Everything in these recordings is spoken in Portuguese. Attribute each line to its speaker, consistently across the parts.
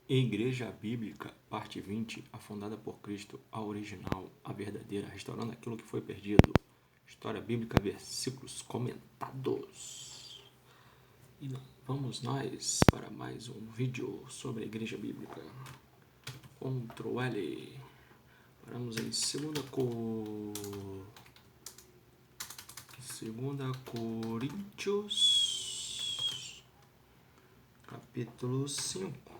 Speaker 1: Igreja Bíblica, parte 20, a fundada por Cristo, a original, a verdadeira, restaurando aquilo que foi perdido. História Bíblica, versículos comentados. E vamos nós para mais um vídeo sobre a Igreja Bíblica. Ctrl L. Paramos em 2 Coríntios, capítulo 5.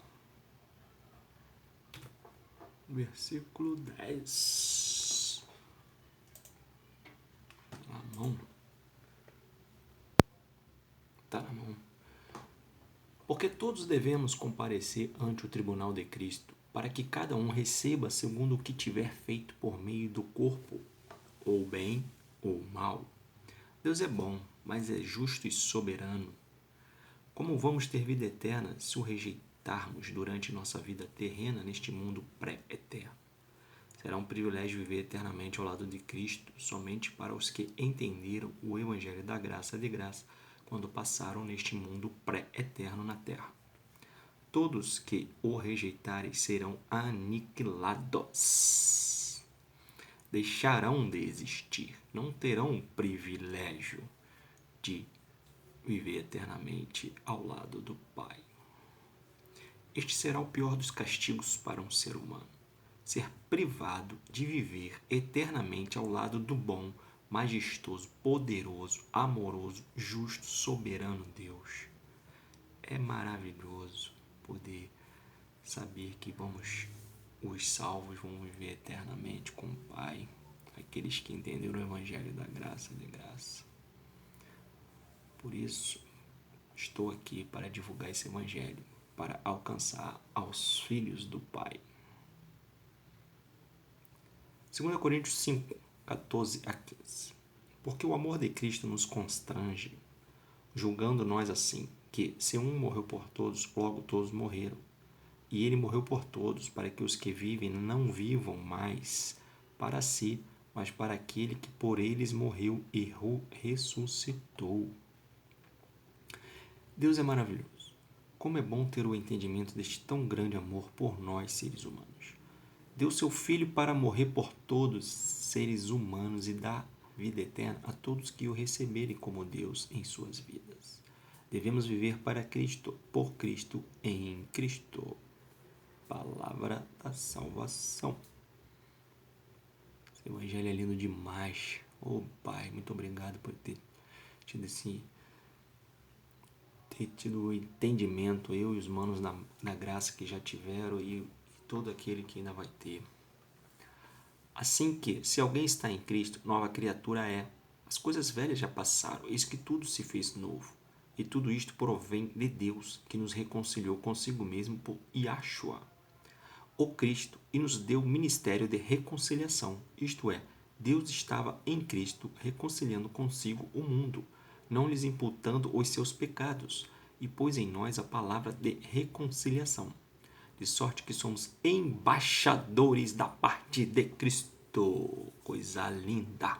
Speaker 1: Versículo 10. Na mão. Tá na mão. Porque todos devemos comparecer ante o tribunal de Cristo, para que cada um receba segundo o que tiver feito por meio do corpo, ou bem ou mal. Deus é bom, mas é justo e soberano. Como vamos ter vida eterna se o rejeitarmos durante nossa vida terrena neste mundo pré-eterno? Será um privilégio viver eternamente ao lado de Cristo somente para os que entenderam o Evangelho da graça de graça quando passaram neste mundo pré-eterno na terra. Todos que o rejeitarem serão aniquilados. Deixarão de existir, não terão o privilégio de viver eternamente ao lado do Pai. Este será o pior dos castigos para um ser humano. Ser privado de viver eternamente ao lado do bom, majestoso, poderoso, amoroso, justo, soberano Deus. É maravilhoso poder saber que os salvos vão viver eternamente com o Pai, aqueles que entenderam o Evangelho da graça de graça. Por isso, estou aqui para divulgar esse Evangelho, para alcançar aos filhos do Pai. 2 Coríntios 5, 14 a 15. Porque o amor de Cristo nos constrange, julgando nós assim, que se um morreu por todos, logo todos morreram. E ele morreu por todos, para que os que vivem não vivam mais para si, mas para aquele que por eles morreu e ressuscitou. Deus é maravilhoso. Como é bom ter o entendimento deste tão grande amor por nós, seres humanos. Deu seu Filho para morrer por todos, seres humanos, e dar vida eterna a todos que o receberem como Deus em suas vidas. Devemos viver para Cristo, por Cristo, em Cristo. Palavra da salvação. Esse Evangelho é lindo demais. Pai, muito obrigado por ter tido o entendimento, eu e os manos na graça que já tiveram e todo aquele que ainda vai ter. Assim que, se alguém está em Cristo, nova criatura é. As coisas velhas já passaram, eis que tudo se fez novo. E tudo isto provém de Deus, que nos reconciliou consigo mesmo por Yahshua, o Cristo, e nos deu o ministério de reconciliação. Isto é, Deus estava em Cristo reconciliando consigo o mundo, não lhes imputando os seus pecados, e pôs em nós a palavra de reconciliação. De sorte que somos embaixadores da parte de Cristo. Coisa linda.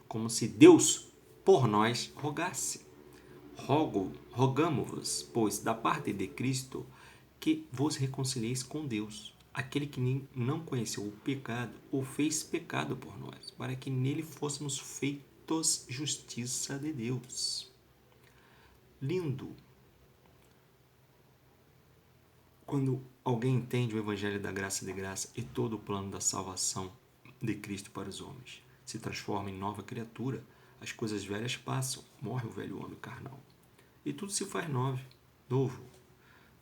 Speaker 1: Como se Deus por nós rogasse. Rogamo-vos, pois, da parte de Cristo, que vos reconcilieis com Deus. Aquele que não conheceu o pecado, o fez pecado por nós, para que nele fôssemos feitos justiça de Deus. Lindo. Quando alguém entende o Evangelho da graça de graça e todo o plano da salvação de Cristo para os homens, se transforma em nova criatura, as coisas velhas passam, morre o velho homem carnal. E tudo se faz novo.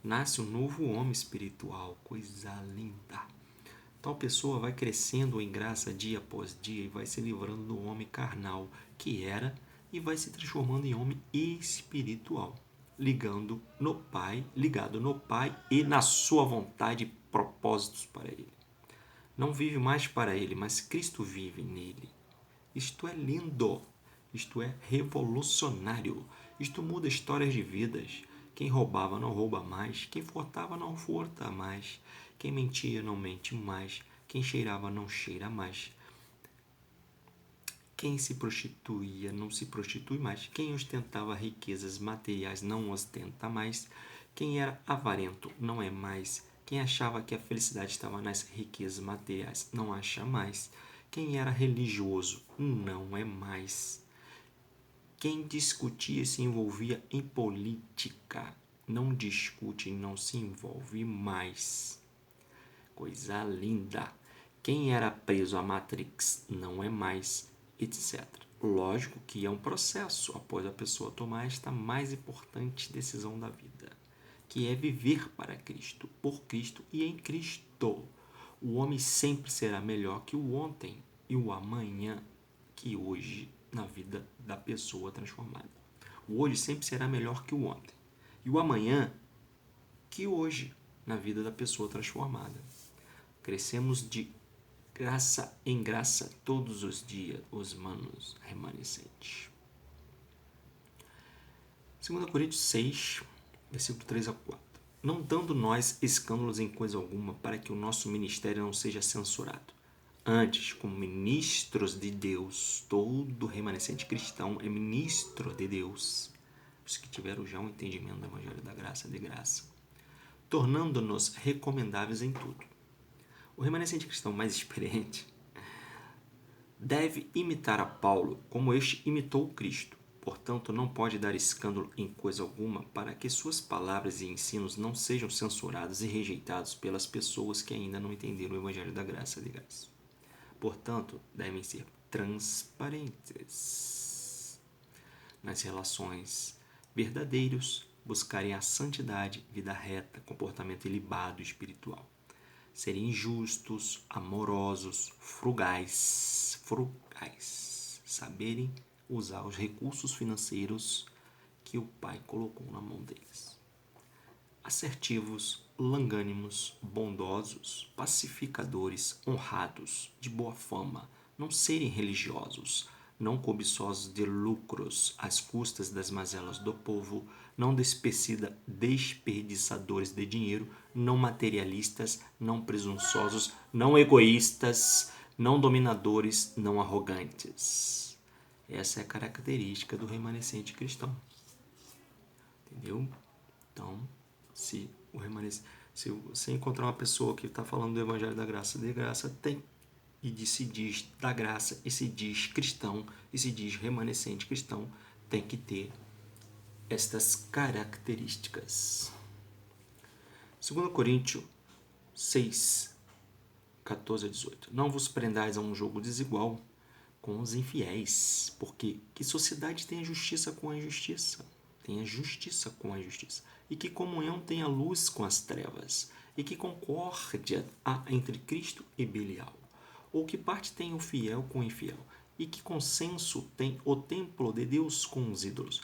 Speaker 1: Nasce um novo homem espiritual, coisa linda. Tal pessoa vai crescendo em graça dia após dia e vai se livrando do homem carnal que era e vai se transformando em homem espiritual. Ligado no Pai e na sua vontade e propósitos para Ele. Não vive mais para Ele, mas Cristo vive nele. Isto é lindo, isto é revolucionário, isto muda histórias de vidas. Quem roubava não rouba mais, quem furtava não furta mais, quem mentia não mente mais, quem cheirava não cheira mais. Quem se prostituía não se prostitui mais. Quem ostentava riquezas materiais não ostenta mais. Quem era avarento não é mais. Quem achava que a felicidade estava nas riquezas materiais não acha mais. Quem era religioso não é mais. Quem discutia e se envolvia em política não discute e não se envolve mais. Coisa linda. Quem era preso à Matrix não é mais, etc. Lógico que é um processo após a pessoa tomar esta mais importante decisão da vida, que é viver para Cristo, por Cristo e em Cristo. O homem sempre será melhor que o ontem e o amanhã que hoje na vida da pessoa transformada. O hoje sempre será melhor que o ontem e o amanhã que hoje na vida da pessoa transformada. Crescemos de graça em graça todos os dias, os manos remanescentes. 2 Coríntios 6, versículo 3 a 4. Não dando nós escândalos em coisa alguma, para que o nosso ministério não seja censurado. Antes, como ministros de Deus, todo remanescente cristão é ministro de Deus, os que tiveram já um entendimento do Evangelho da Graça de graça, tornando-nos recomendáveis em tudo. O remanescente cristão mais experiente deve imitar a Paulo como este imitou Cristo. Portanto, não pode dar escândalo em coisa alguma para que suas palavras e ensinos não sejam censurados e rejeitados pelas pessoas que ainda não entenderam o Evangelho da Graça de graça. Portanto, devem ser transparentes nas relações, verdadeiros, buscarem a santidade, vida reta, comportamento ilibado espiritual. Serem justos, amorosos, frugais, saberem usar os recursos financeiros que o Pai colocou na mão deles. Assertivos, longânimos, bondosos, pacificadores, honrados, de boa fama, não serem religiosos, não cobiçosos de lucros às custas das mazelas do povo, não desperdiçadores de dinheiro, não materialistas, não presunçosos, não egoístas, não dominadores, não arrogantes. Essa é a característica do remanescente cristão. Entendeu? Então, se você encontrar uma pessoa que está falando do Evangelho da Graça de graça, tem e se diz da graça, e se diz cristão, e se diz remanescente cristão, tem que ter estas características. 2 Coríntios 6, 14 a 18. Não vos prendais a um jogo desigual com os infiéis, porque que sociedade tem a justiça com a injustiça? Tem a justiça com a injustiça. E que comunhão tem a luz com as trevas? E que concórdia há entre Cristo e Belial? Ou que parte tem o fiel com o infiel? E que consenso tem o templo de Deus com os ídolos?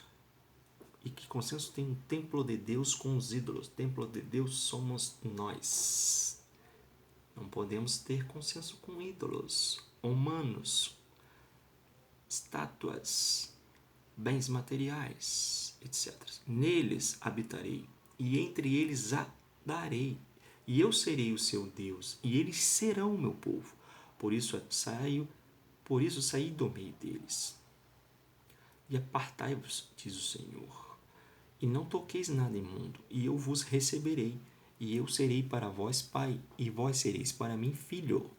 Speaker 1: E que consenso tem o templo de Deus com os ídolos? O templo de Deus somos nós. Não podemos ter consenso com ídolos humanos, estátuas, bens materiais, etc. Neles habitarei, e entre eles darei, e eu serei o seu Deus, e eles serão o meu povo. Por isso saí do meio deles. E apartai-vos, diz o Senhor, e não toqueis nada imundo, e eu vos receberei, e eu serei para vós pai, e vós sereis para mim filho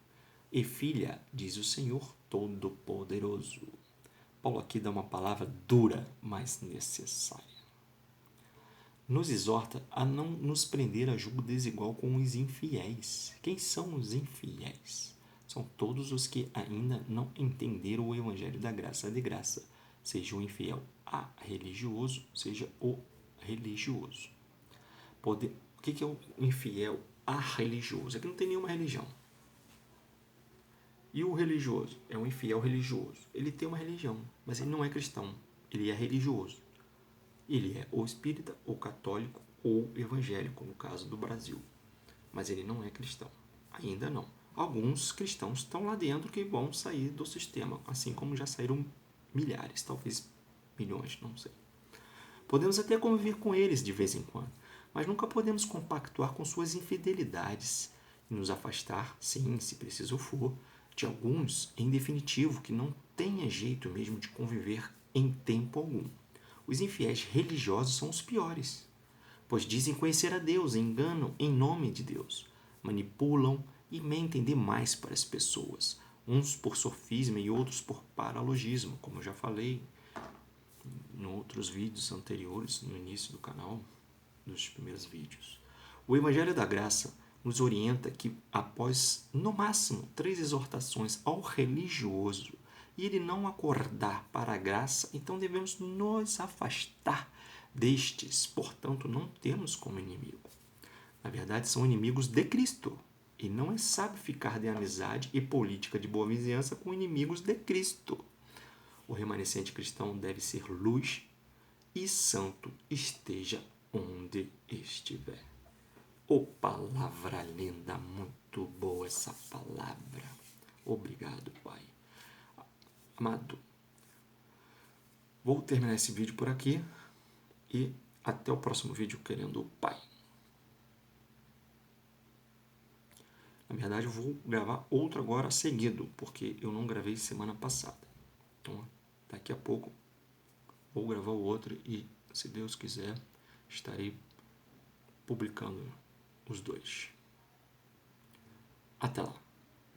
Speaker 1: e filha, diz o Senhor Todo-Poderoso. Paulo aqui dá uma palavra dura, mas necessária. Nos exorta a não nos prender a julgo desigual com os infiéis. Quem são os infiéis? São todos os que ainda não entenderam o Evangelho da Graça de graça, seja o infiel a religioso, seja o religioso. O que é o infiel a religioso? É que não tem nenhuma religião. E o religioso? É um infiel religioso. Ele tem uma religião, mas ele não é cristão. Ele é religioso. Ele é ou espírita, ou católico, ou evangélico, no caso do Brasil. Mas ele não é cristão. Ainda não. Alguns cristãos estão lá dentro que vão sair do sistema, assim como já saíram milhares, talvez milhões, não sei. Podemos até conviver com eles de vez em quando, mas nunca podemos compactuar com suas infidelidades e nos afastar, sim, se preciso for, de alguns, em definitivo, que não tenha jeito mesmo de conviver em tempo algum. Os infiéis religiosos são os piores, pois dizem conhecer a Deus, enganam em nome de Deus, manipulam e mentem demais para as pessoas, uns por sofisma e outros por paralogismo, como eu já falei em outros vídeos anteriores, no início do canal, nos primeiros vídeos. O Evangelho da Graça nos orienta que, após, no máximo, 3 exortações ao religioso, e ele não acordar para a graça, então devemos nos afastar destes, portanto, não temos como inimigo. Na verdade, são inimigos de Cristo, e não é sábio ficar de amizade e política de boa vizinhança com inimigos de Cristo. O remanescente cristão deve ser luz e santo esteja onde estiver. Oh, palavra linda, muito boa essa palavra. Obrigado, Pai. Amado, vou terminar esse vídeo por aqui e até o próximo vídeo, querendo o Pai. Na verdade, eu vou gravar outro agora seguido, porque eu não gravei semana passada. Então, daqui a pouco, vou gravar o outro e, se Deus quiser, estarei publicando os 2. Até lá.